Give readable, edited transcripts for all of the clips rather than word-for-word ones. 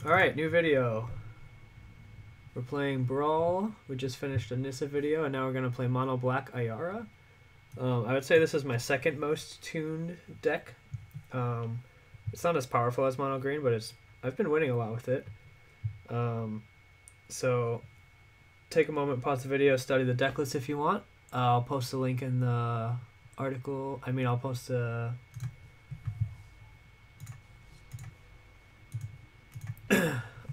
Alright, new video. We're playing Brawl. We just finished a Nissa video, and now we're going to play Mono Black Ayara. I would say this is my second most tuned deck. It's not as powerful as Mono Green, but I've been winning a lot with it. So take a moment, pause the video, study the deck list if you want. I'll post a link in the article. I'll post a...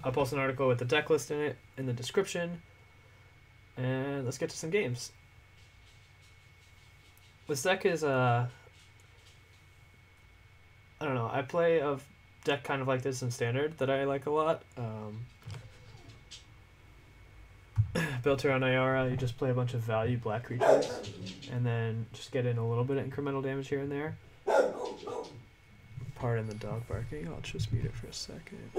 I'll post an article with the deck list in it in the description. And let's get to some games. This deck is I don't know, I play a deck kind of like this in Standard that I like a lot. Built around Ayara, you just play a bunch of value black creatures and then just get in a little bit of incremental damage here and there. Pardon the dog barking, I'll just mute it for a second.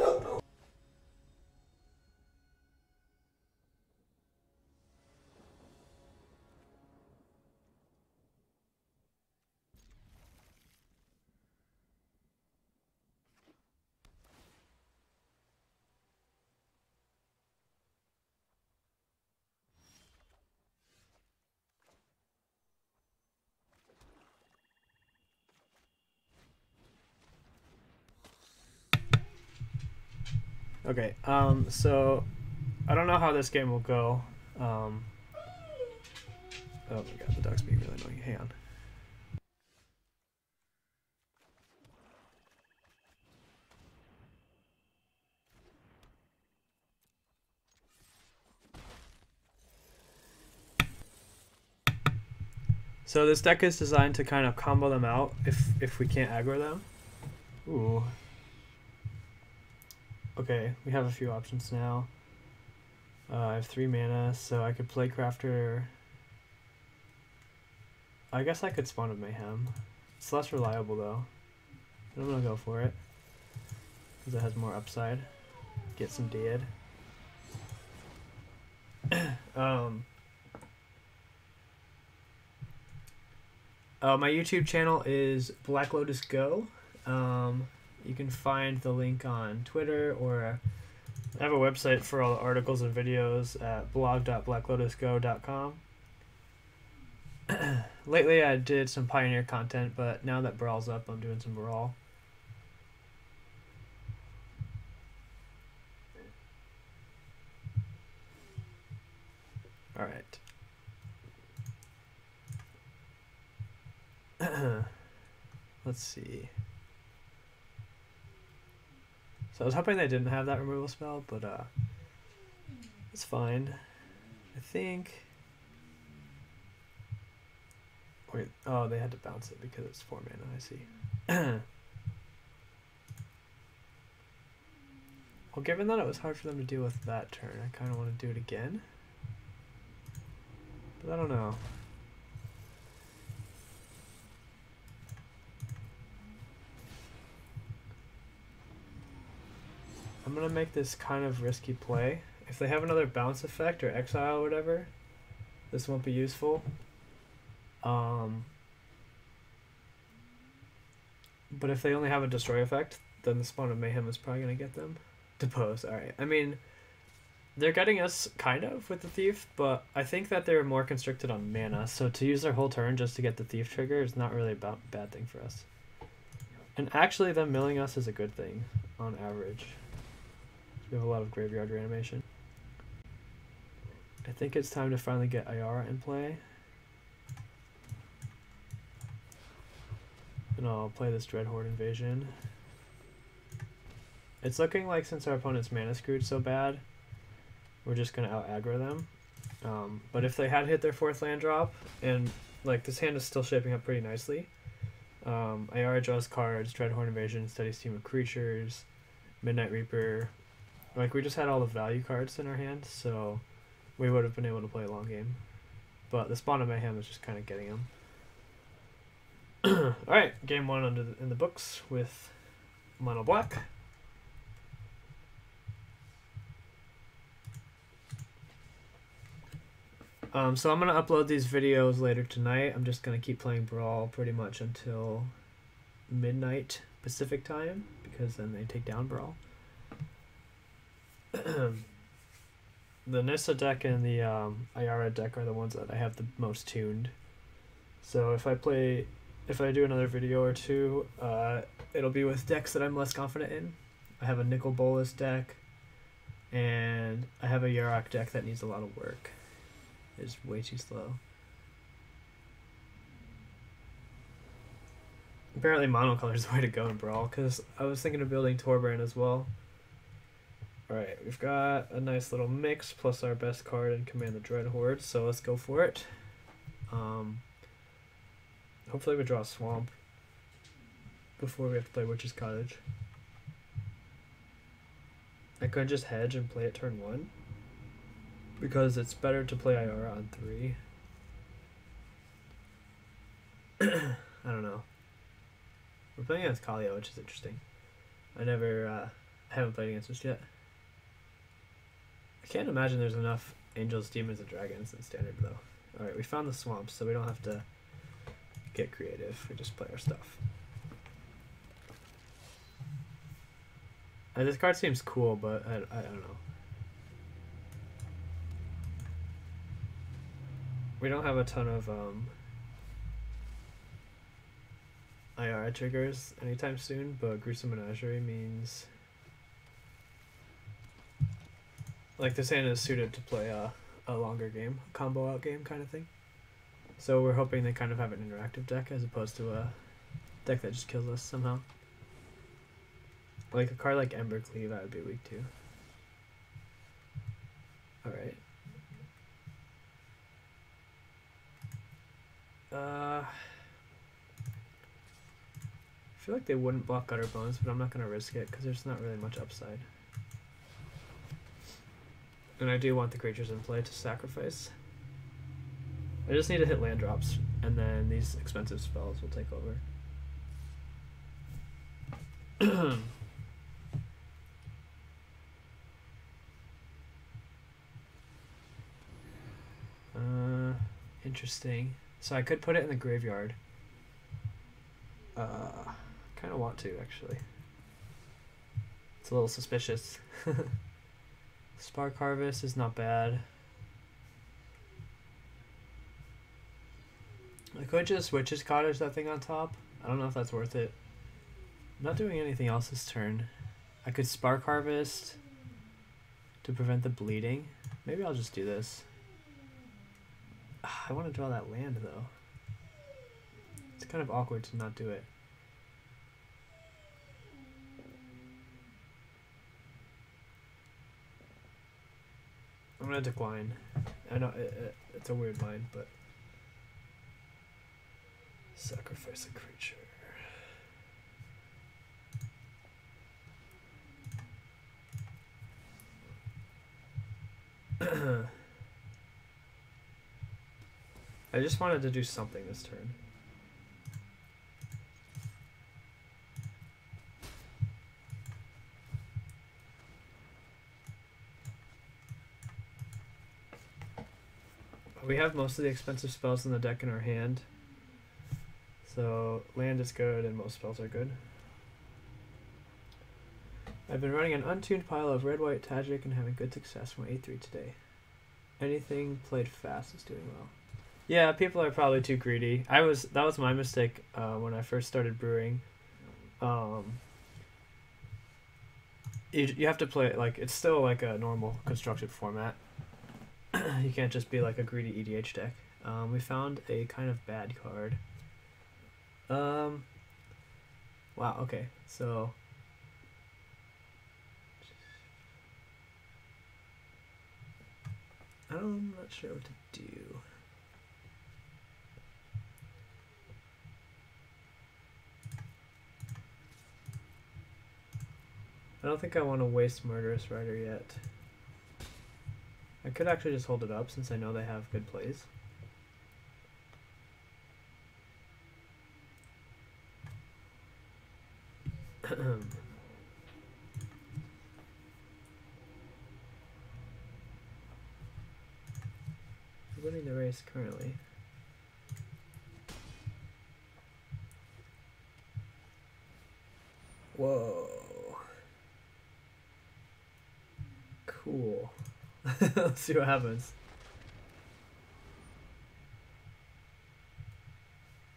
Okay, so I don't know how this game will go. Oh my god, the dog's being really annoying. Hang on. So this deck is designed to kind of combo them out if we can't aggro them. Ooh. Okay, we have a few options now. I have 3 mana, so I could play Crafter. I guess I could spawn a Mayhem. It's less reliable though. But I'm gonna go for it. Because it has more upside. Get some dead. My YouTube channel is Black Lotus Go. You can find the link on Twitter, or I have a website for all the articles and videos at blog.blacklotusgo.com. Lately I did some Pioneer content, but now that Brawl's up, I'm doing some Brawl. Alright. Let's see. So I was hoping they didn't have that removal spell, but it's fine. I think... Wait, oh, they had to bounce it because it's 4 mana, I see. Well, given that it was hard for them to deal with that turn, I kind of want to do it again. But I don't know. I'm gonna make this kind of risky play. If they have another bounce effect or exile or whatever, this won't be useful. But if they only have a destroy effect, then the spawn of Mayhem is probably gonna get them. Depose, alright. I mean, they're getting us kind of with the Thief, but I think that they're more constricted on mana, so to use their whole turn just to get the Thief trigger is not really a bad thing for us. And actually, them milling us is a good thing, on average. We have a lot of graveyard reanimation. I think it's time to finally get Ayara in play. And I'll play this Dreadhorde Invasion. It's looking like since our opponent's mana screwed so bad, we're just going to out-aggro them. But if they had hit their 4th land drop, and like this hand is still shaping up pretty nicely, Ayara draws cards, Dreadhorde Invasion, Steady Stream of Creatures, Midnight Reaper. Like, we just had all the value cards in our hand, so we would have been able to play a long game. But the spawn of Mayhem is just kind of getting him. Alright, game 1 in the books with Mono Black. So I'm going to upload these videos later tonight. I'm just going to keep playing Brawl pretty much until midnight Pacific time, because then they take down Brawl. The Nissa deck and the Ayara deck are the ones that I have the most tuned. So if I do another video or two, it'll be with decks that I'm less confident in. I have a Nicol Bolas deck, and I have a Yarok deck that needs a lot of work. It's way too slow. Apparently monocolor is the way to go in Brawl, because I was thinking of building Torbran as well. Alright, we've got a nice little mix, plus our best card in Command the Dread Horde, so let's go for it. Hopefully we draw a Swamp before we have to play Witch's Cottage. I could just hedge and play it turn 1, because it's better to play Ayara on 3. I don't know. We're playing against Khalio, which is interesting. I haven't played against this yet. I can't imagine there's enough Angels, Demons, and Dragons in Standard, though. Alright, we found the swamps, so we don't have to get creative. We just play our stuff. This card seems cool, but I don't know. We don't have a ton of Ayara triggers anytime soon, but Gruesome Menagerie means like this hand is suited to play a longer game, a combo out game kind of thing. So we're hoping they kind of have an interactive deck as opposed to a deck that just kills us somehow. Like a card like Embercleave, that would be weak too. Alright. I feel like they wouldn't block Gutter Bones, but I'm not going to risk it because there's not really much upside. And I do want the creatures in play to sacrifice. I just need to hit land drops, and then these expensive spells will take over. Interesting. So I could put it in the graveyard. Kind of want to, actually. It's a little suspicious. Spark Harvest is not bad. I could just Witch's Cottage that thing on top. I don't know if that's worth it. I'm not doing anything else this turn. I could Spark Harvest to prevent the bleeding. Maybe I'll just do this. I want to draw that land, though. It's kind of awkward to not do it. I'm going to decline. I know it's a weird line, but... Sacrifice a creature. I just wanted to do something this turn. We have most of the expensive spells in the deck in our hand. So land is good and most spells are good. I've been running an untuned pile of red-white Tajic and having good success from 8-3 today. Anything played fast is doing well. Yeah, people are probably too greedy. That was my mistake when I first started brewing. You have to play it like it's still like a normal constructed format. You can't just be like a greedy EDH deck. We found a kind of bad card. Wow, okay, so I'm not sure what to do. I don't think I want to waste Murderous Rider yet. I could actually just hold it up since I know they have good plays. We're winning the race currently. Whoa. Cool. Let's see what happens.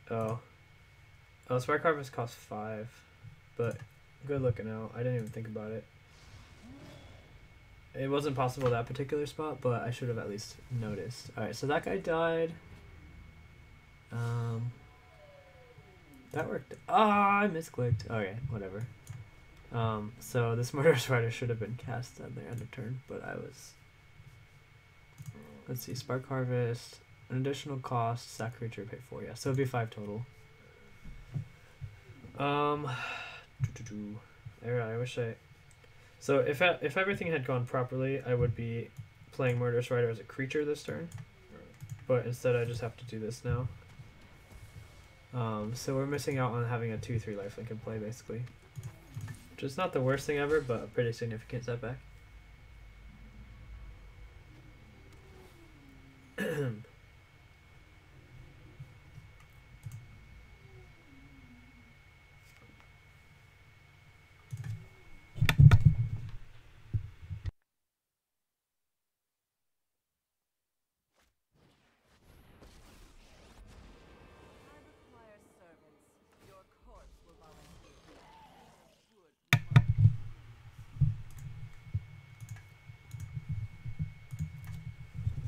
Oh. Oh, Spark Harvest costs 5. But good looking out. I didn't even think about it. It wasn't possible that particular spot, but I should have at least noticed. Alright, so that guy died. That worked. Ah, I misclicked. Okay, whatever. So this Murderous Rider should have been cast on the end of turn, but I was... Let's see, Spark Harvest, an additional cost, sack creature, pay 4. Yeah, so it'd be 5 total. I wish I... So if everything had gone properly, I would be playing Murderous Rider as a creature this turn. But instead I just have to do this now. So we're missing out on having a 2/3 lifelink in play, basically. Which is not the worst thing ever, but a pretty significant setback.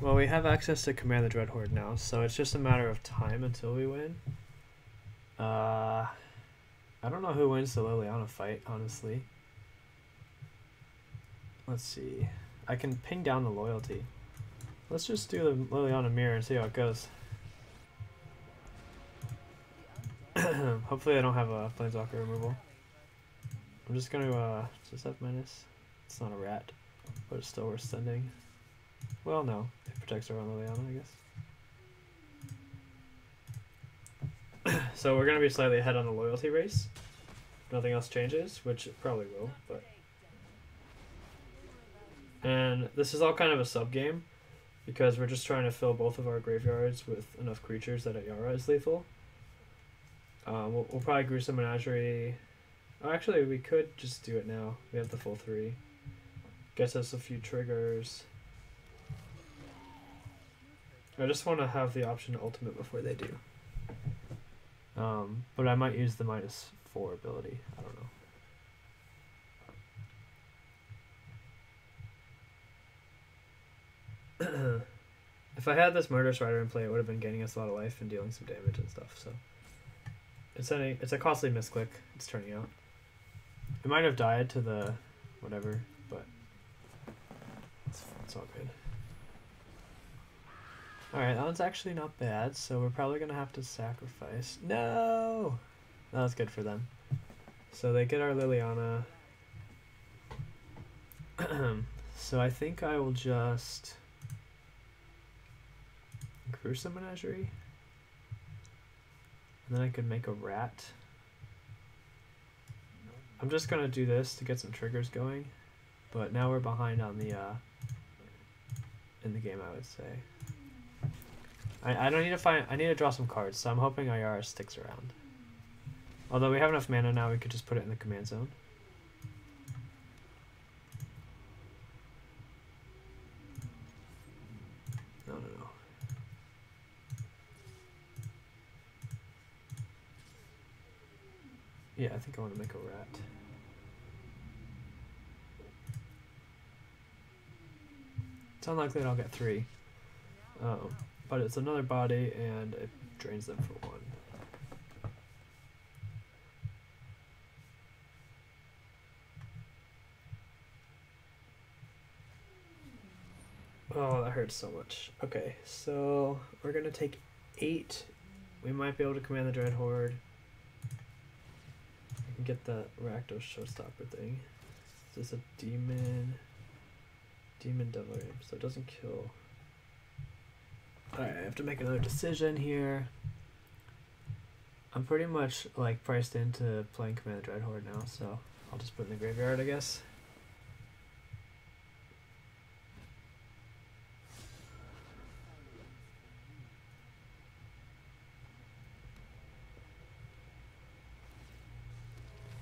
Well, we have access to Command the Dreadhorde now, so it's just a matter of time until we win. I don't know who wins the Liliana fight, honestly. Let's see. I can ping down the loyalty. Let's just do the Liliana mirror and see how it goes. Hopefully I don't have a Planeswalker removal. I'm just gonna, just have menace. It's not a rat, but it's still worth sending. Well, no. It protects our own Liliana, I guess. So we're going to be slightly ahead on the loyalty race. If nothing else changes, which it probably will. But and this is all kind of a sub-game, because we're just trying to fill both of our graveyards with enough creatures that Ayara is lethal. We'll probably Gruesome Menagerie. Oh, actually, we could just do it now. We have the full 3. Gets us a few triggers. I just want to have the option to ultimate before they do. But I might use the -4 ability. I don't know. If I had this Murderous Rider in play, it would have been gaining us a lot of life and dealing some damage and stuff. So it's a costly misclick. It's turning out. It might have died to the whatever, but it's all good. Alright, that one's actually not bad, so we're probably going to have to sacrifice. No! That was good for them. So they get our Liliana. So I think I will just... Gruesome Menagerie? And then I could make a rat. I'm just going to do this to get some triggers going. But now we're behind on the... in the game, I would say. I don't need to find... I need to draw some cards, so I'm hoping Ayara sticks around. Although we have enough mana now, we could just put it in the command zone. No. Yeah, I think I want to make a rat. It's unlikely that I'll get 3. But it's another body, and it drains them for 1. Oh, that hurts so much. Okay, so we're going to take 8. We might be able to command the Dreadhorde. I can get the Rakdos Showstopper thing. Is this a demon? Demon Devil Ring, so it doesn't kill. Alright, I have to make another decision here. I'm pretty much like priced into playing Command the Dreadhorde now, so I'll just put it in the graveyard, I guess.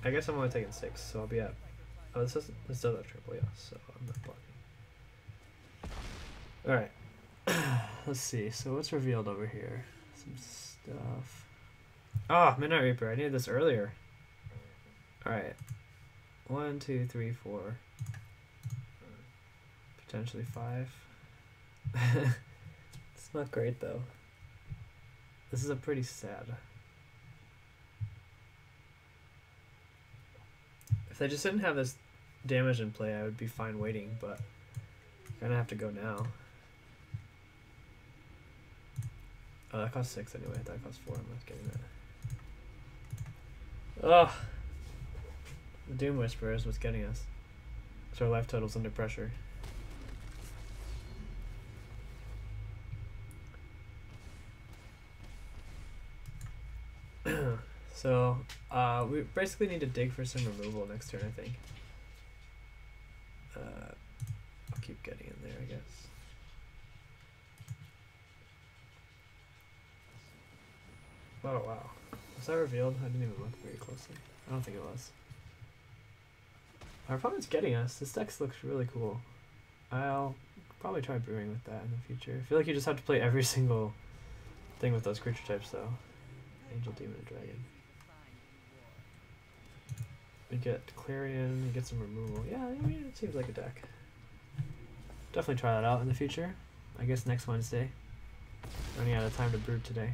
I guess I'm only taking 6, so I'll be at... Oh, this does have triple, yeah, so I'm not blocking. Alright. Let's see. So what's revealed over here? Some stuff. Ah, Midnight Reaper. I needed this earlier. Alright. 1, 2, 3, 4. Potentially 5. It's not great though. This is a pretty sad. If they just didn't have this damage in play, I would be fine waiting, but I'm gonna have to go now. Oh, that costs 6 anyway. That costs 4. I'm not getting that. Ugh. The Doom Whisperer is what's getting us. So our life total's under pressure. So, we basically need to dig for some removal next turn, I think. I'll keep getting in there, I guess. Oh, wow. Was that revealed? I didn't even look very closely. I don't think it was. Our opponent's getting us. This deck looks really cool. I'll probably try brewing with that in the future. I feel like you just have to play every single thing with those creature types, though. Angel, Demon, and Dragon. We get Clarion, we get some removal. Yeah, I mean, it seems like a deck. Definitely try that out in the future. I guess next Wednesday. Running out of time to brew today.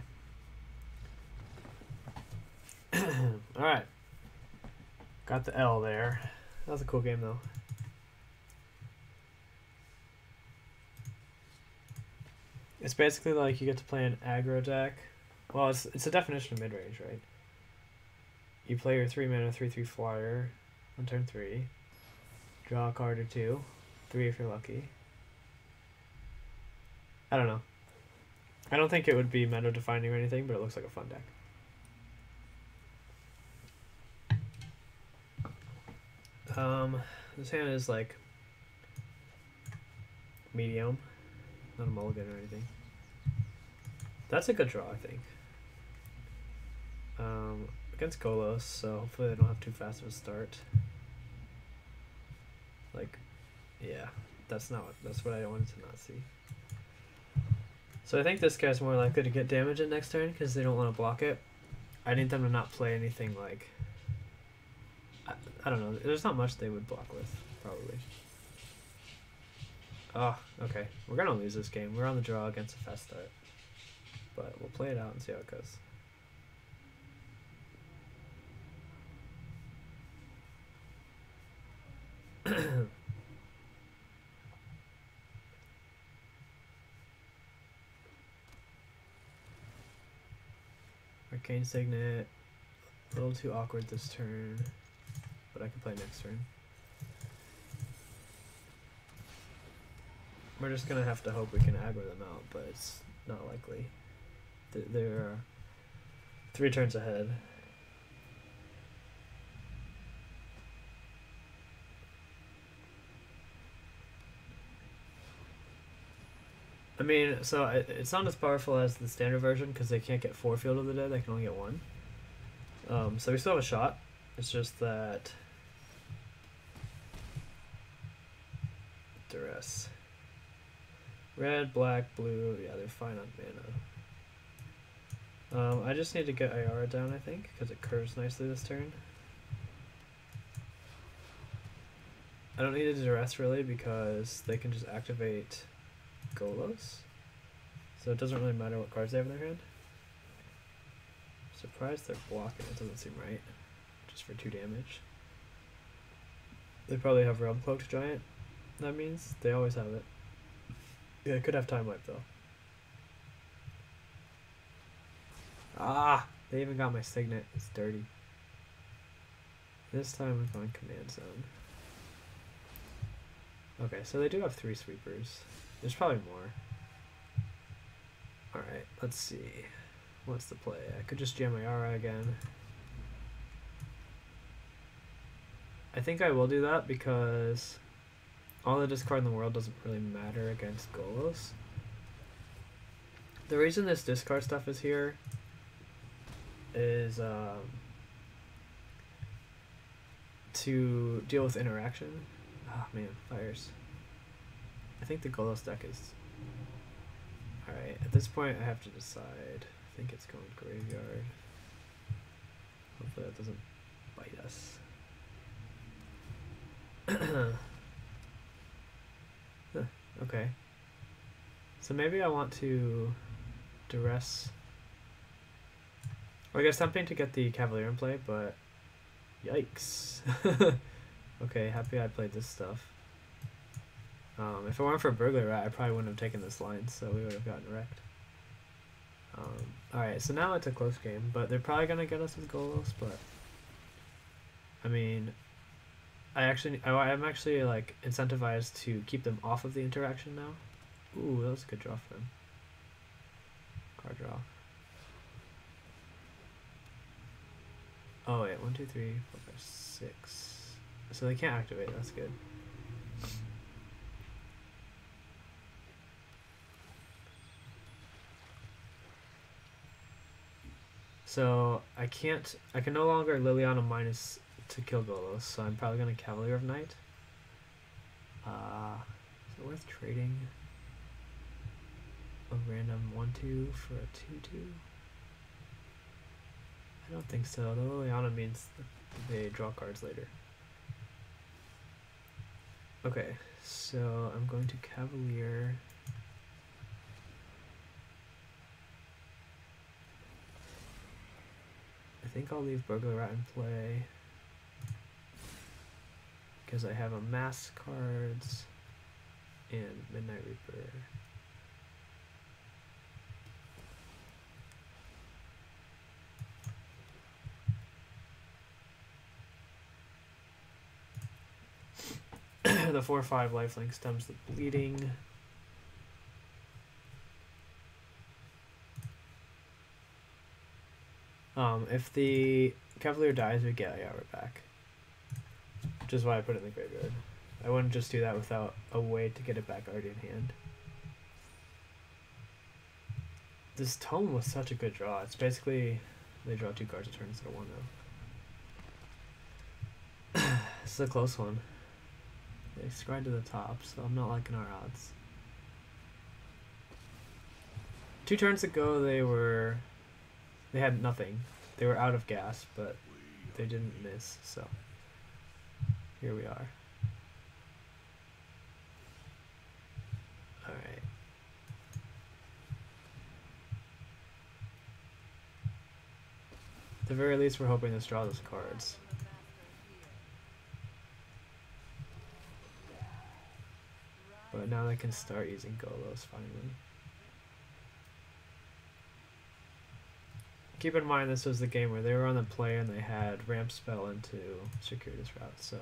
Alright. Got the L there. That was a cool game, though. It's basically like you get to play an aggro deck. Well, it's a definition of mid-range, right? You play your 3-mana 3/3 flyer on turn 3. Draw a card or 2. 3 if you're lucky. I don't know. I don't think it would be meta defining or anything, but it looks like a fun deck. This hand is like medium, not a mulligan or anything. That's a good draw, I think. Against Golos, so hopefully they don't have too fast of a start. Like, yeah, that's what I wanted to not see. So I think this guy's more likely to get damage in next turn because they don't want to block it. I need them to not play anything like, I don't know, there's not much they would block with, probably. Oh, okay. We're gonna lose this game. We're on the draw against a fast start. But we'll play it out and see how it goes. Arcane Signet. A little too awkward this turn. But I can play next turn. We're just gonna have to hope we can aggro them out, but it's not likely. They're 3 turns ahead. I mean, so it's not as powerful as the standard version because they can't get 4 Field of the Dead, they can only get 1. So we still have a shot. It's just that duress. Red, black, blue, yeah, they're fine on mana. I just need to get Ayara down, I think, because it curves nicely this turn. I don't need a duress really because they can just activate Golos. So it doesn't really matter what cards they have in their hand. I'm surprised they're blocking, it doesn't seem right. Just for 2 damage. They probably have Realm Cloaked Giant, that means. They always have it. Yeah, it could have Time Wipe though. Ah! They even got my Signet. It's dirty. This time I'm going Command Zone. Okay, so they do have 3 sweepers. There's probably more. Alright, let's see. What's the play? I could just jam Ayara again. I think I will do that because all the discard in the world doesn't really matter against Golos. The reason this discard stuff is here is to deal with interaction. Oh man, fires. I think the Golos deck is... Alright, at this point I have to decide. I think it's going graveyard. Hopefully that doesn't bite us. Huh, okay. So maybe I want to duress... Well, I guess tempting to get the Cavalier in play, but... Yikes. Okay, happy I played this stuff. If it weren't for Burglar Rat, I probably wouldn't have taken this line, so we would have gotten wrecked. Alright, so now it's a close game, but they're probably going to get us with Golos, but... I mean... I'm actually, like, incentivized to keep them off of the interaction now. Ooh, that was a good draw for them. Card draw. Oh wait, 1, 2, 3, 4, 5, 6. So they can't activate, that's good. So I can no longer Liliana minus to kill Golos, so I'm probably gonna Cavalier of Night. Is it worth trading a random 1/2 for a 2/2? I don't think so. The Liliana means they draw cards later. Okay, so I'm going to Cavalier. I think I'll leave Burglar Rat in play because I have a Mass cards and Midnight Reaper. The 4/5 lifelink stems the bleeding. If the Cavalier dies, we get Ayara back. Which is why I put it in the graveyard. I wouldn't just do that without a way to get it back already in hand. This Tome was such a good draw. It's basically, they draw 2 cards a turn instead of 1 now. This is a close one. They scried to the top, so I'm not liking our odds. 2 turns ago, they had nothing. They were out of gas, but they didn't miss, so here we are. Alright. At the very least, we're hoping this draws us cards. But now they can start using Golos finally. Keep in mind this was the game where they were on the play and they had ramp spell into circuitous route, so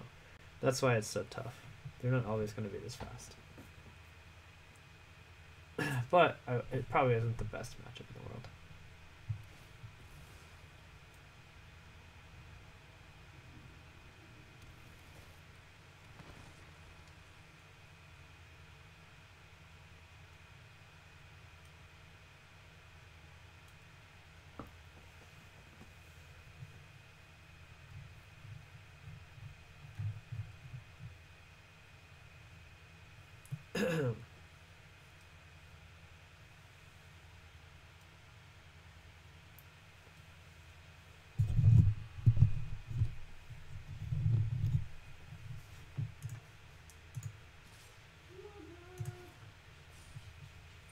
that's why it's so tough. They're not always going to be this fast. But it probably isn't the best matchup in the world.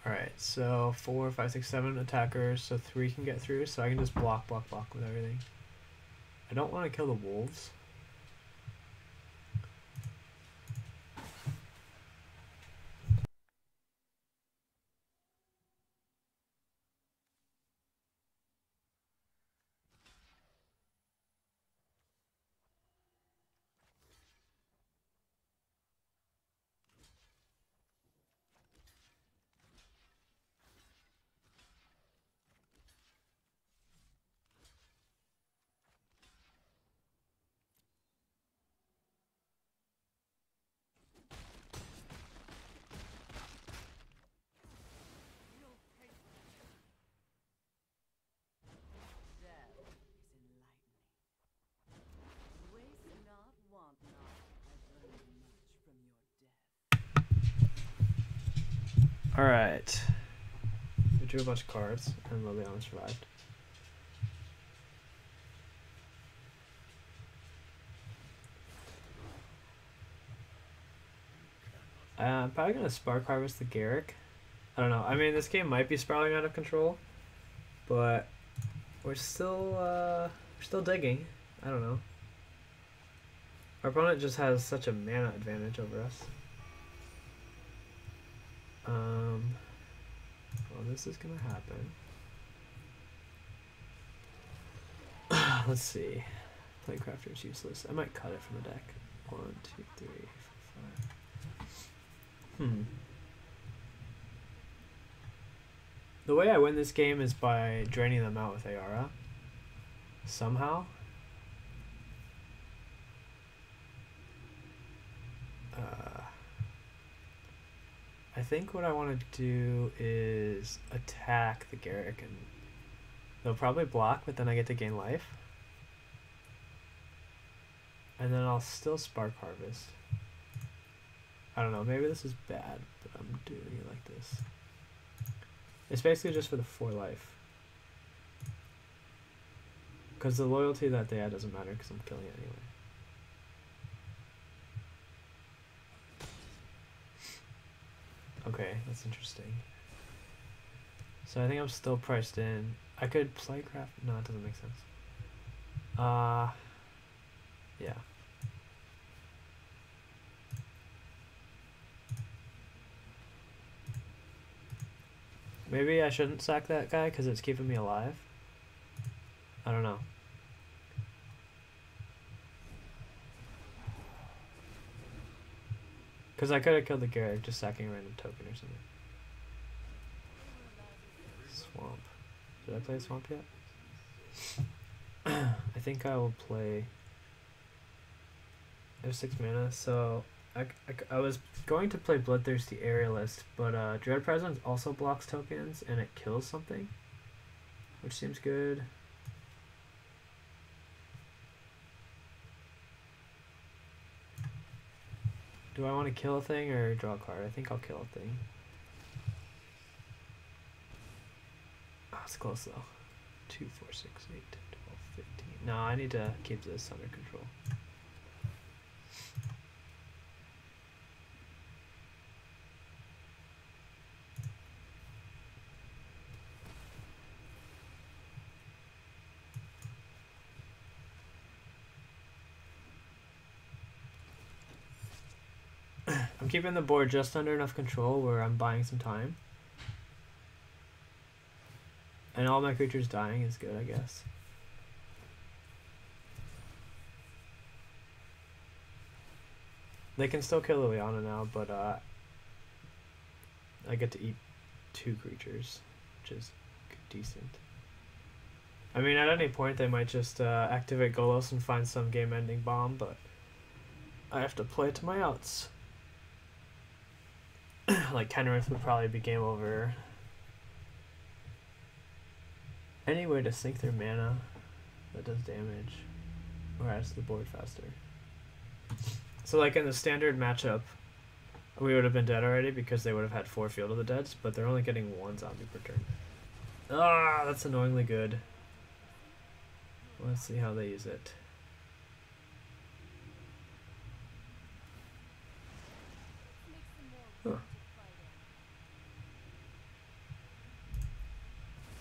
Alright, so 4, 5, 6, 7 attackers, so 3 can get through, so I can just block with everything. I don't want to kill the wolves. Alright. We drew a bunch of cards, and Liliana survived. I'm probably going to Spark Harvest the Garrick. I don't know. I mean, this game might be spiraling out of control, but we're still digging. I don't know. Our opponent just has such a mana advantage over us. Well, this is gonna happen. Let's see. Playcrafter is useless. I might cut it from the deck. 1, 2, 3, 4, 5. The way I win this game is by draining them out with Ayara. Somehow. I think what I want to do is attack the Garrick, and they'll probably block, but then I get to gain life. And then I'll still Spark Harvest. I don't know, maybe this is bad, but I'm doing it like this. It's basically just for the 4 life. Because the loyalty that they add doesn't matter because I'm killing it anyway. Okay, that's interesting. So I think I'm still priced in. I could Playcraft. No, it doesn't make sense. Yeah. Maybe I shouldn't sack that guy because it's keeping me alive. I don't know. Because I could have killed the Garrick just sacking a random token or something. Swamp. Did I play a Swamp yet? I think I will play... I have 6 mana, so I was going to play Bloodthirsty Aerialist, but Dread Presence also blocks tokens and it kills something, which seems good. Do I want to kill a thing or draw a card? I think I'll kill a thing. Oh, it's close though. 2, 4, 6, 8, 12, 15. No, I need to keep this under control. I'm keeping the board just under enough control where I'm buying some time. And all my creatures dying is good, I guess. They can still kill Liliana now, but I get to eat 2 creatures, which is decent. I mean, at any point they might just activate Golos and find some game-ending bomb, but I have to play it to my outs. Like Kenrith would probably be game over. Any way to sink their mana that does damage or adds to the board faster. So like in the standard matchup, we would have been dead already because they would have had 4 Field of the Deads, but they're only getting 1 zombie per turn. Ah, that's annoyingly good. Let's see how they use it. Huh.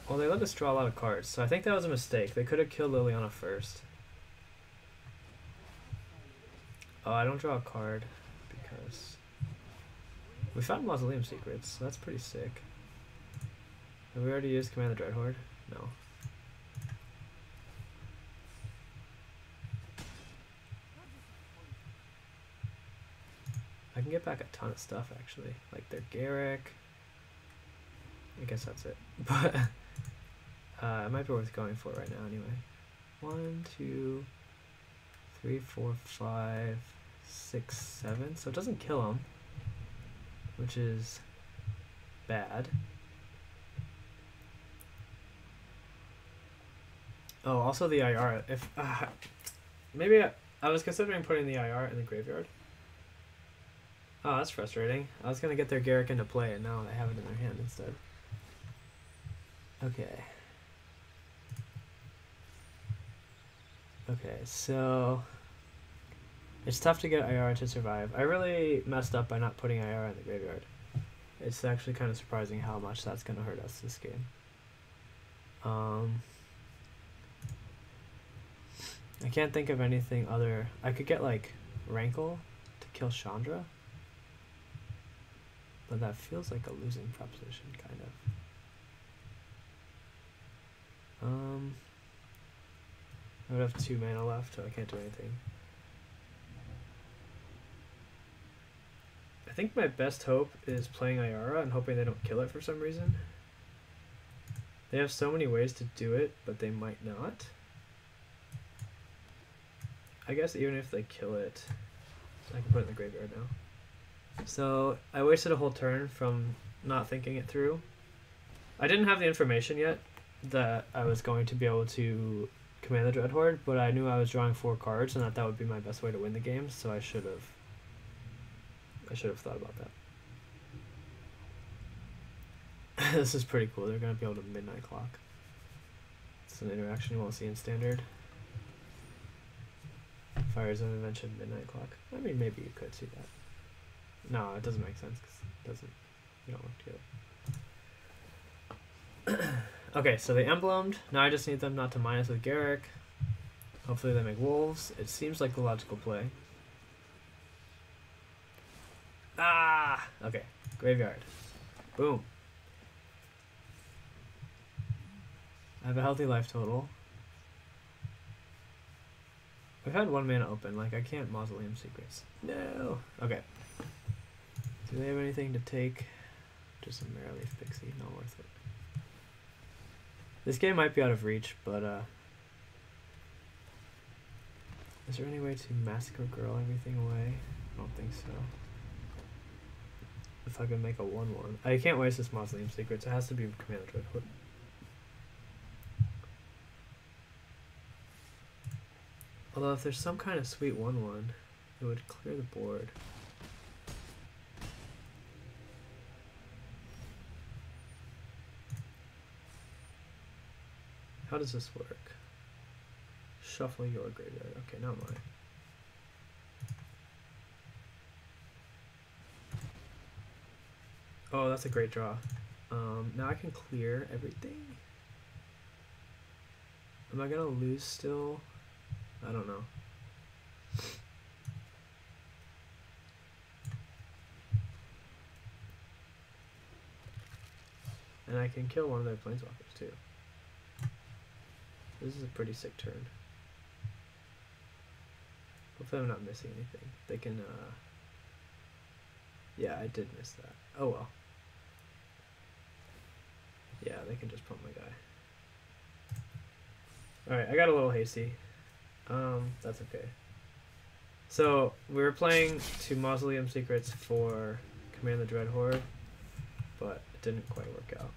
Well, they let us draw a lot of cards, so I think that was a mistake. They could have killed Liliana first. Oh, I don't draw a card because we found Mausoleum Secrets, so that's pretty sick. Have we already used Command the Dreadhorde? No. I can get back a ton of stuff actually, like their Garrick. I guess that's it, but it might be worth going for right now anyway. 1, 2, 3, 4, 5, 6, 7. So it doesn't kill him, which is bad. Oh, also the Ayara. If maybe I was considering putting the Ayara in the graveyard. Oh, that's frustrating. I was gonna get their Garrick into play, and now they have it in their hand instead. Okay. Okay, so it's tough to get Ayara to survive. I really messed up by not putting Ayara in the graveyard. It's actually kind of surprising how much that's gonna hurt us this game. I can't think of anything other. I could get like Rankle to kill Chandra, but that feels like a losing proposition, kind of. I would have 2 mana left, so I can't do anything. I think my best hope is playing Ayara and hoping they don't kill it for some reason. They have so many ways to do it, but they might not. I guess even if they kill it, I can put it in the graveyard now. So I wasted a whole turn from not thinking it through. I didn't have the information yet that I was going to be able to command the Dread Horde, but I knew I was drawing 4 cards and that would be my best way to win the game, so I should have thought about that. This is pretty cool. They're going to be able to Midnight Clock. It's an interaction you won't see in Standard. Fire Zone Invention, Midnight Clock. I mean, maybe you could see that. No, it doesn't make sense because it doesn't. You don't work together. Okay, so they emblemed. Now I just need them not to minus with Garrick. Hopefully they make wolves. It seems like the logical play. Ah! Okay, graveyard. Boom. I have a healthy life total. We've had 1 mana open. Like, I can't Mausoleum Secrets. No! Okay. Do they have anything to take? Just a Mirrorleaf Pixie. Not worth it. This game might be out of reach, but, is there any way to Massacre Girl everything away? I don't think so. If I can make a 1/1. I can't waste this Mausoleum Secrets. It has to be Commander Dread Horde. Although if there's some kind of sweet 1/1, it would clear the board. How does this work? Shuffle your graveyard. Okay, not mine. Oh, that's a great draw. Now I can clear everything. Am I gonna lose still? I don't know. And I can kill one of their planeswalkers too. This is a pretty sick turn. Hopefully I'm not missing anything. They can, yeah, I did miss that. Oh well. Yeah, they can just pump my guy. Alright, I got a little hasty. That's okay. So, we were playing 2 Mausoleum Secrets for Command the Dread Horde, but it didn't quite work out.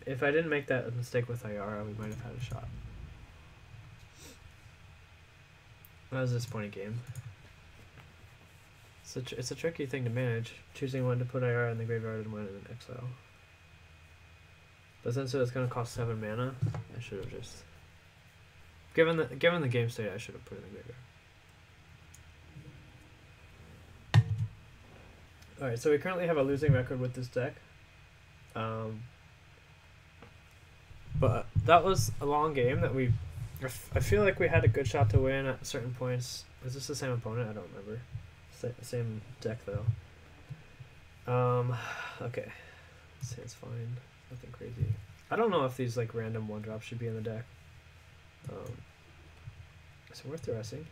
If I didn't make that mistake with Ayara, we might have had a shot. That was a disappointing game. It's a tricky thing to manage, choosing when to put Ayara in the graveyard and when in exile. But since it was going to cost 7 mana, I should have just... Given the game state, I should have put it in the graveyard. Alright, so we currently have a losing record with this deck. But that was a long game that we... I feel like we had a good shot to win at certain points. Is this the same opponent? I don't remember. Same deck, though. Okay. This hand's fine. Nothing crazy. I don't know if these like random 1-drops should be in the deck. Is it worth dressing?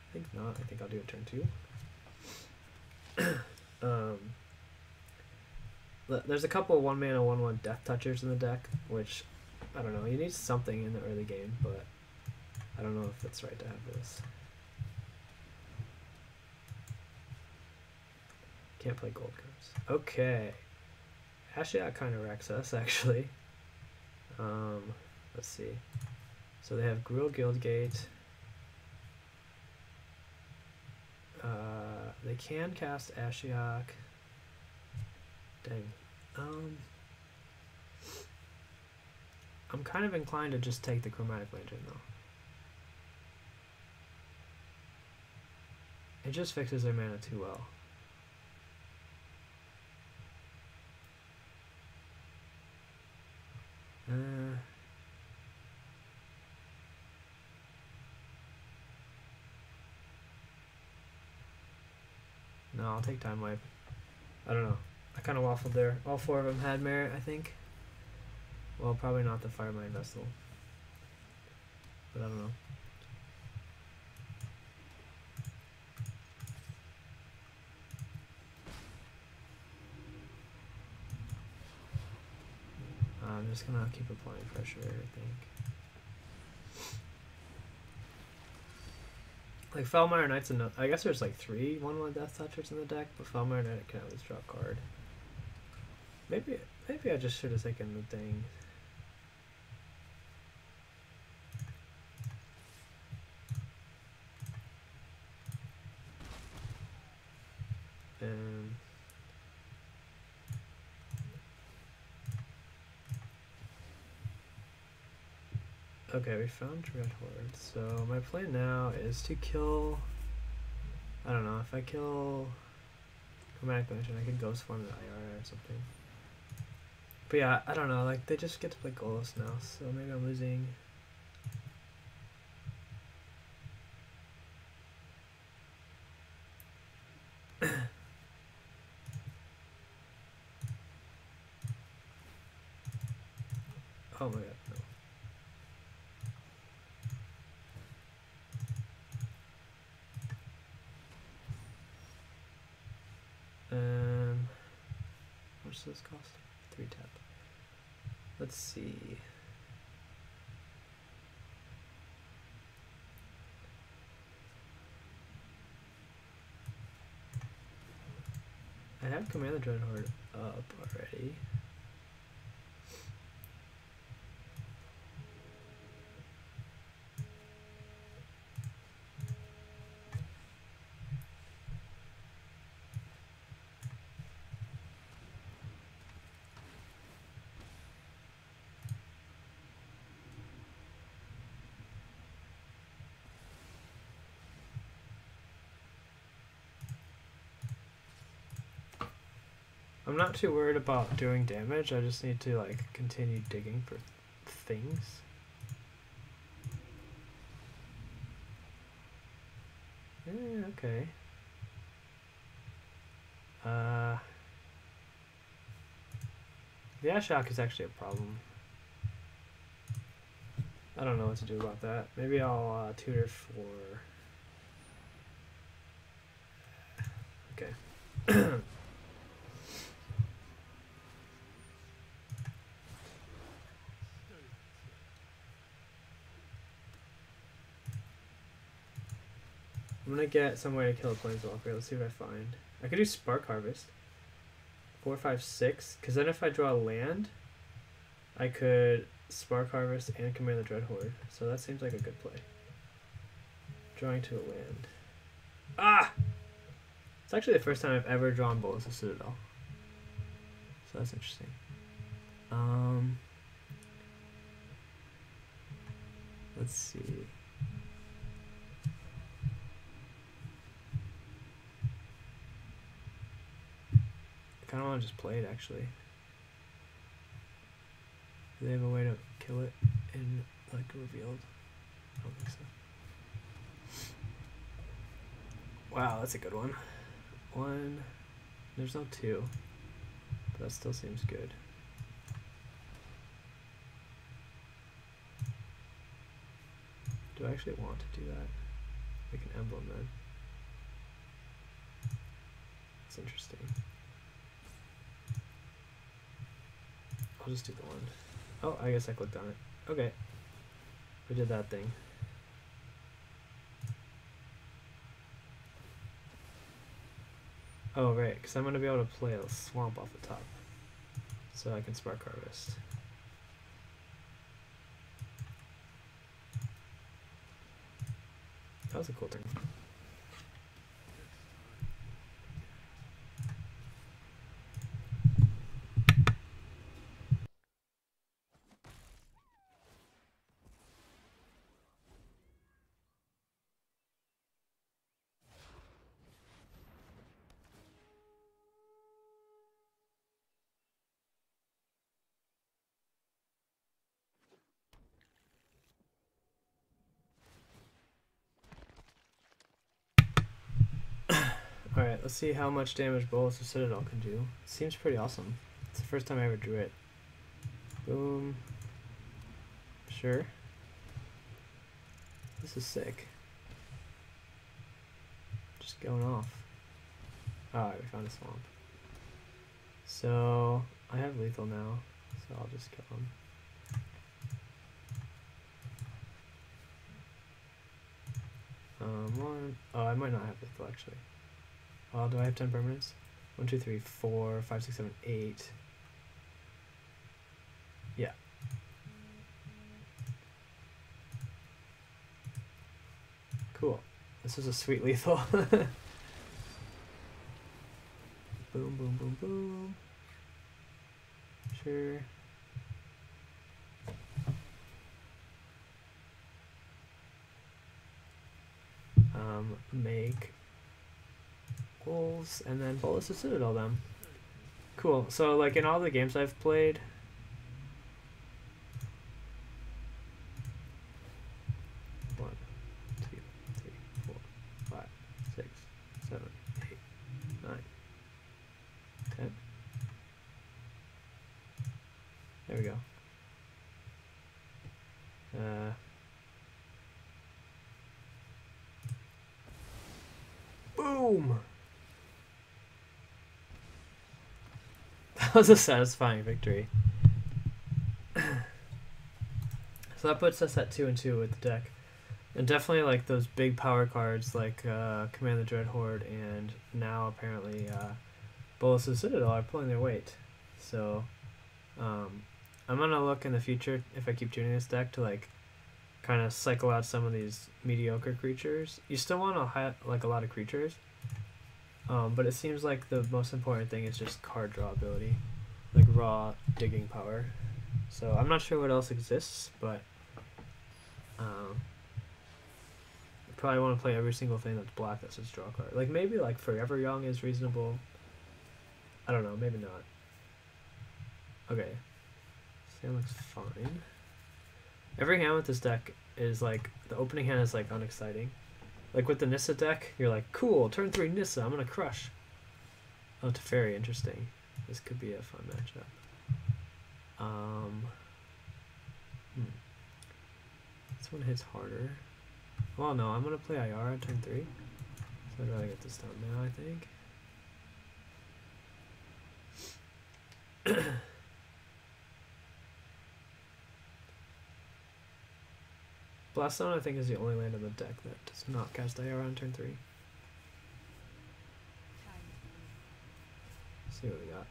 I think not. I think I'll do a turn 2. There's a couple 1 mana 1/1 Death Touchers in the deck, which I don't know. You need something in the early game, but I don't know if it's right to have this. Can't play gold cards. Okay. Ashiok kind of wrecks us, actually. Let's see. So they have Gruul Guildgate. They can cast Ashiok. Dang. I'm kind of inclined to just take the Chromatic Lantern though. It just fixes their mana too well. No, I'll take Time Wipe. I don't know. I kind of waffled there. All four of them had merit, I think. Well, probably not the Firemind Vessel. But I don't know. I'm just gonna keep applying pressure, I think. Like Felmire Knight's enough. I guess there's like 3 1/1 Death Touchers in the deck, but Felmire Knight can always draw a card. Maybe I just should have taken the thing. Okay, we found Dread Horde. So my plan now is to kill. I don't know, if I kill Chromatic Lantern, I could Ghost Form the Ayara or something. But yeah, I don't know, like they just get to play Golos now, so maybe I'm losing. Oh my god, no. How much does this cost? 3 tap. Let's see. I have Command the Dread Horde up already. I'm not too worried about doing damage, I just need to like continue digging for things. Okay. The Ashiok is actually a problem. I don't know what to do about that. Maybe I'll tutor for... Okay. I'm gonna get some way to kill a Planeswalker. Let's see what I find. I could do Spark Harvest. 4, 5, 6. Because then if I draw a land, I could Spark Harvest and Command the Dread Horde. So that seems like a good play. Drawing to a land. Ah! It's actually the first time I've ever drawn Bolas of Citadel. So that's interesting. Let's see. I kind of want to just play it, actually. Do they have a way to kill it in, like, revealed? I don't think so. Wow, that's a good one. 1. There's no 2. But that still seems good. Do I actually want to do that? Like an emblem, then. That's interesting. I'll just do the 1. Oh, I guess I clicked on it. Okay. We did that thing. Oh, right, because I'm going to be able to play a swamp off the top. So I can Spark Harvest. That was a cool turn. Alright, let's see how much damage Bolus of Citadel can do. Seems pretty awesome. It's the first time I ever drew it. Boom. Sure. This is sick. Just going off. Alright, we found a swamp. So, I have lethal now, so I'll just kill him. Oh, I might not have lethal actually. Do I have 10 permanents? 1, 2, 3, 4, 5, 6, 7, 8. Yeah. Cool. This is a sweet lethal. Boom, boom, boom, boom. Sure. Make wolves and then Bolus of Citadel them. Cool. So like in all the games I've played, one, two, three, 4, 5, 6, 7, 8, 9, 10. There we go. Boom! That was a satisfying victory. So that puts us at 2-2 with the deck. And definitely like those big power cards like Command the Dread Horde and now apparently Bolus of Citadel are pulling their weight. So I'm gonna look in the future if I keep tuning this deck to like kind of cycle out some of these mediocre creatures. You still want to have like a lot of creatures, but it seems like the most important thing is just card draw ability, like raw digging power. So I'm not sure what else exists, but probably want to play every single thing that's black that says draw card. Like maybe like Forever Young is reasonable. I don't know, maybe not. Okay, Sam looks fine. Every hand with this deck is like, the opening hand is like unexciting. Like with the Nissa deck, you're like, cool, turn 3 Nissa, I'm gonna crush. Oh, Teferi, interesting. This could be a fun matchup. This one hits harder. Well, no, I'm gonna play Ayara turn 3. So I'd rather get this done now, I think. Blaststone, I think, is the only land on the deck that does not cast Ayara on turn 3. Let's see what we got.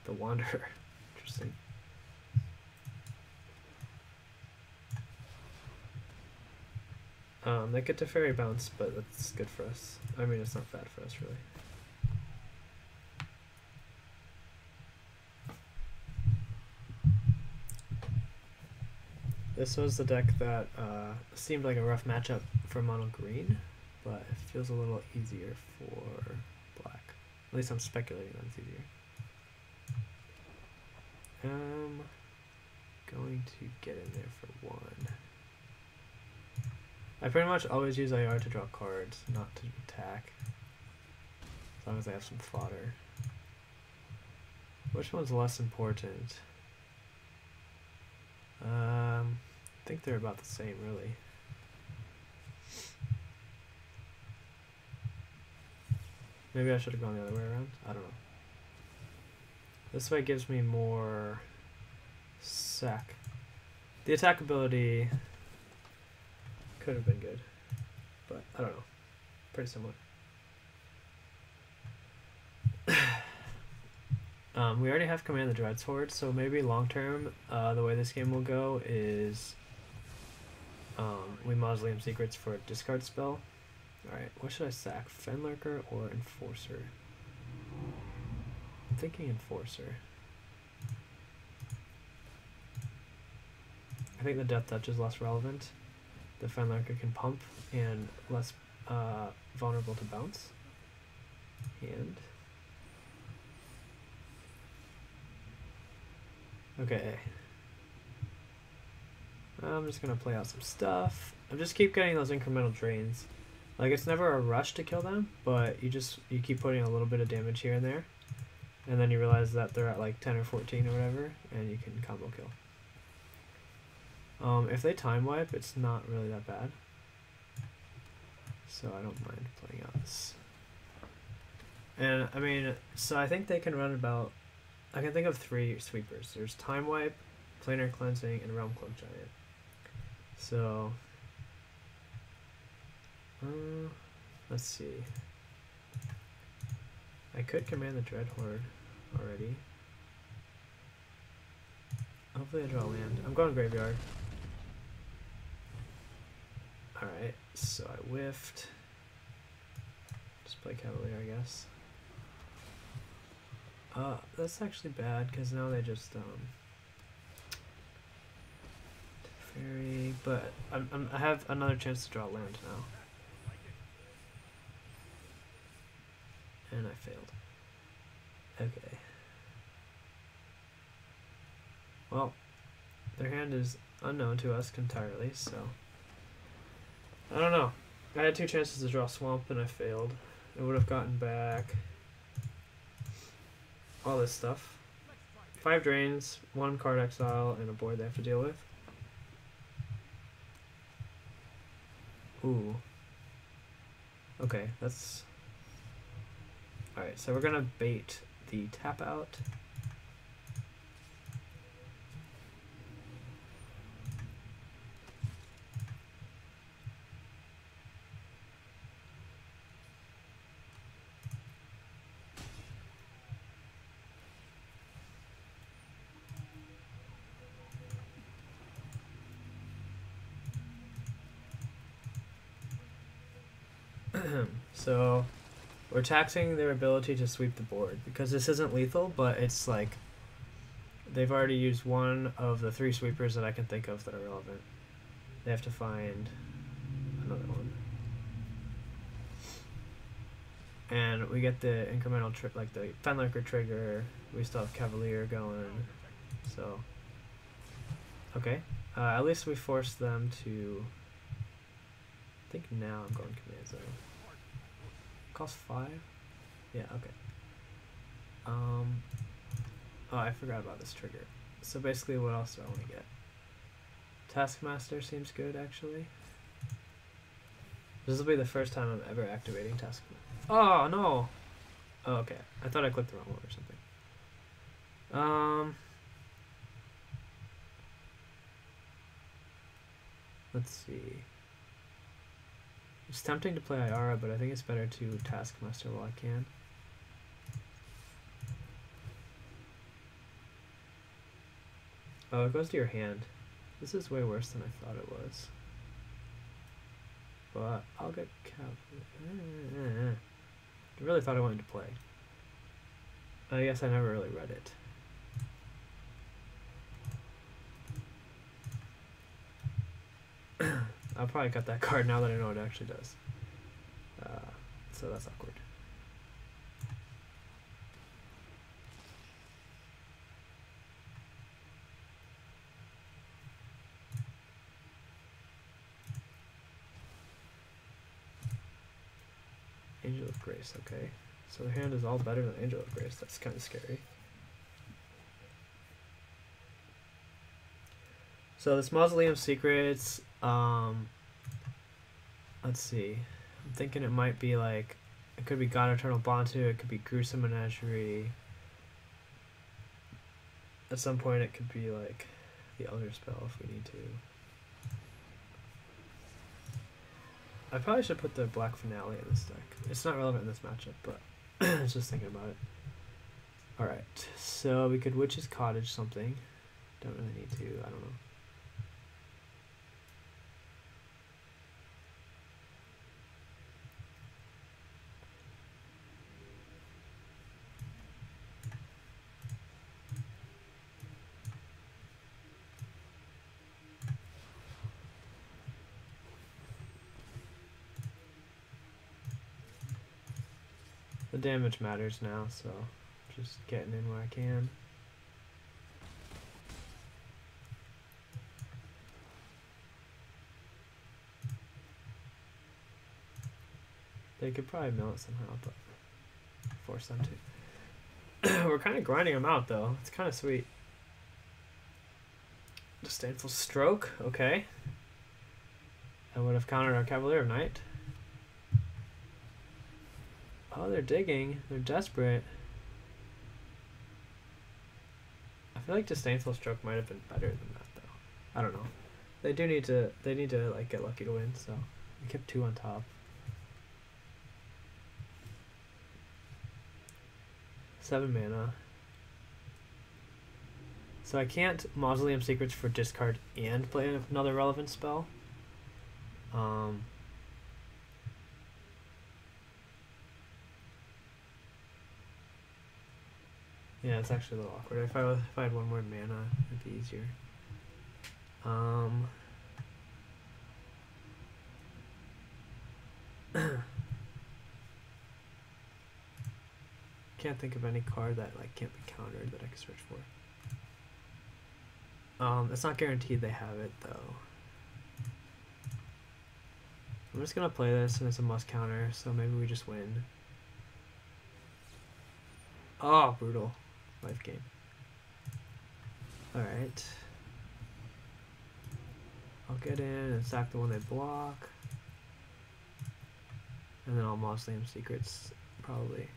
The Wanderer. Interesting. They get to Fairy Bounce, but that's good for us. I mean, it's not bad for us, really. This was the deck that seemed like a rough matchup for mono green, but it feels a little easier for black. At least I'm speculating that it's easier. Going to get in there for 1. I pretty much always use IR to draw cards, not to attack. As long as I have some fodder. Which one's less important? I think they're about the same, really. Maybe I should have gone the other way around. I don't know. This way gives me more sack. The attack ability could have been good, but I don't know. Pretty similar. We already have Command the Dread Horde, so maybe long term, the way this game will go is we Mausoleum Secrets for a discard spell. Alright, what should I sack? Fenlurker or Enforcer? I'm thinking Enforcer. I think the Death Touch is less relevant. The Fenlurker can pump and less vulnerable to bounce. And okay. I'm just gonna play out some stuff. I just keep getting those incremental drains. Like, it's never a rush to kill them, but you keep putting a little bit of damage here and there, and then you realize that they're at like 10 or 14 or whatever, and you can combo kill. If they time wipe, it's not really that bad, so I don't mind playing out this. And I mean, so I think they can run about, I can think of 3 sweepers. There's time wipe, planar cleansing, and realm cloak giant. So let's see. I could command the Dread Horde already. Hopefully I draw land. I'm going graveyard. Alright, so I whiffed. Just play Cavalier, I guess. That's actually bad, because now they just, Fairy, but I have another chance to draw land now. And I failed. Okay. Well, their hand is unknown to us entirely, so I don't know. I had 2 chances to draw Swamp and I failed. I would have gotten back all this stuff. 5 drains, 1 card exile, and a board they have to deal with. Ooh. Okay, that's... Alright, so we're gonna bait the tap out. So we're taxing their ability to sweep the board because this isn't lethal, but it's like they've already used 1 of the 3 sweepers that I can think of that are relevant. They have to find another one. And we get the incremental like the Fenlicker trigger. We still have Cavalier going. So okay. At least we forced them to, I think now I'm going command zone. Cost 5? Yeah, okay. Oh, I forgot about this trigger. So basically, what else do I want to get? Taskmaster seems good, actually. This will be the first time I'm ever activating Taskmaster. Oh, no! Oh, okay. I thought I clicked the wrong one or something. Let's see. It's tempting to play Ayara, but I think it's better to Taskmaster while I can. Oh, it goes to your hand. This is way worse than I thought it was. But I'll get Cavalier. I really thought I wanted to play. I guess I never really read it. I'll probably cut that card now that I know what it actually does. So that's awkward. Angel of Grace, okay. So the hand is all better than Angel of Grace. That's kind of scary. So this Mausoleum Secrets, let's see. I'm thinking it might be like, it could be God Eternal Bantu, it could be Gruesome Menagerie. At some point it could be like the Elder Spell if we need to. I probably should put the Black Finale in this deck. It's not relevant in this matchup, but I was just thinking about it. Alright, so we could Witch's Cottage something. Don't really need to, I don't know. The damage matters now, so just getting in where I can. They could probably mill it somehow, but force them to. We're kind of grinding them out, though. It's kind of sweet. Disdainful Stroke, okay. I would have countered our Cavalier of Night. Oh, they're digging. They're desperate. I feel like Disdainful Stroke might have been better than that, though. I don't know. They need to like get lucky to win, so they kept 2 on top. Seven mana. So I can't Mausoleum Secrets for discard and play another relevant spell. Yeah, it's actually a little awkward. If I had one more mana, it'd be easier. Can't think of any card that like can't be countered that I can search for. It's not guaranteed they have it though. I'm just gonna play this and it's a must counter, so maybe we just win. Oh, brutal. Life game. Alright. I'll get in and sack the one they block. And then I'll Mausoleum Secrets, probably.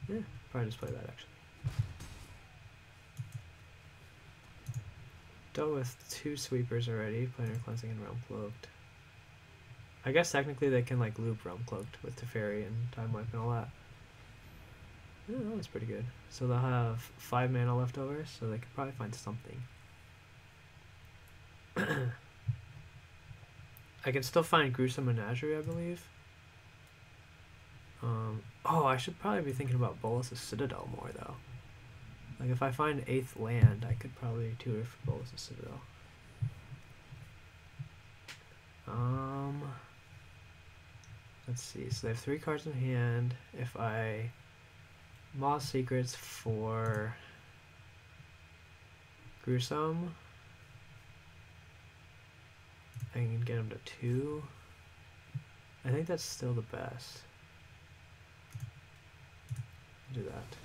Yeah, probably just play that actually. Dealt with 2 sweepers already, Planar Cleansing and Realm Cloaked. I guess technically they can like loop Realm Cloaked with Teferi and Time Wipe and all that. Yeah, that was pretty good. So they'll have 5 mana left over, so they could probably find something. I can still find Gruesome Menagerie, I believe. Oh, I should probably be thinking about Bolas' Citadel more, though. Like, if I find 8th land, I could probably tutor for Bolas' Citadel. Let's see. So they have 3 cards in hand. If I Maw Secrets for Gruesome, I can get him to 2. I think that's still the best. Do that.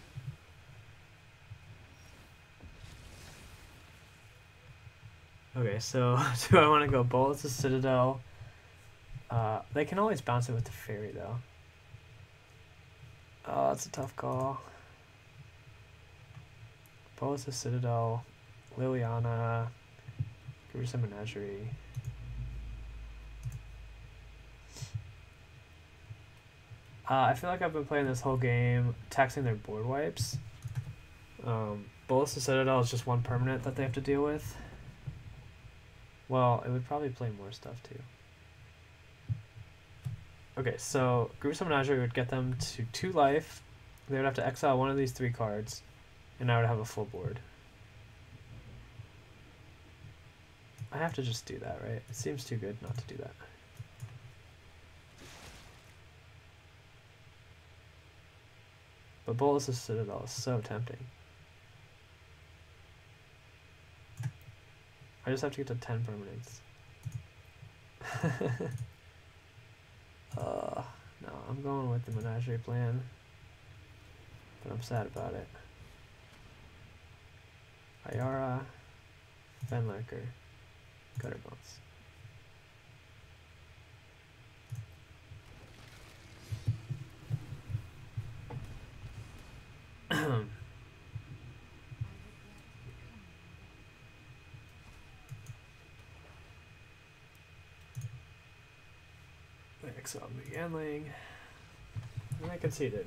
Okay, so do I want to go Bolas' Citadel? They can always bounce it with the Fairy, though. Oh, that's a tough call. Bolas' Citadel, Liliana, Gruesome Menagerie. I feel like I've been playing this whole game taxing their board wipes. Bolas' Citadel is just 1 permanent that they have to deal with. Well, it would probably play more stuff too. Okay, so Gruesome Menagerie would get them to 2 life. They would have to exile one of these 3 cards, and I would have a full board. I have to just do that, right? It seems too good not to do that. But Bolas' Citadel is so tempting. I just have to get to 10 permanents. No, I'm going with the Menagerie plan. But I'm sad about it. Ayara, Fenlurker, Gutterbones. Exiled Mulligan, and I conceded.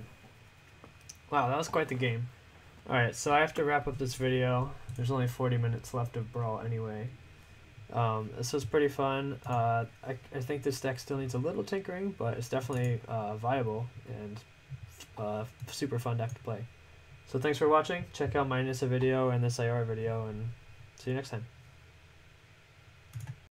Wow, that was quite the game. Alright, so I have to wrap up this video. There's only 40 minutes left of Brawl anyway. This was pretty fun. I think this deck still needs a little tinkering, but it's definitely viable and super fun deck to play. So thanks for watching. Check out my Nissa video and this Ayara video, and see you next time.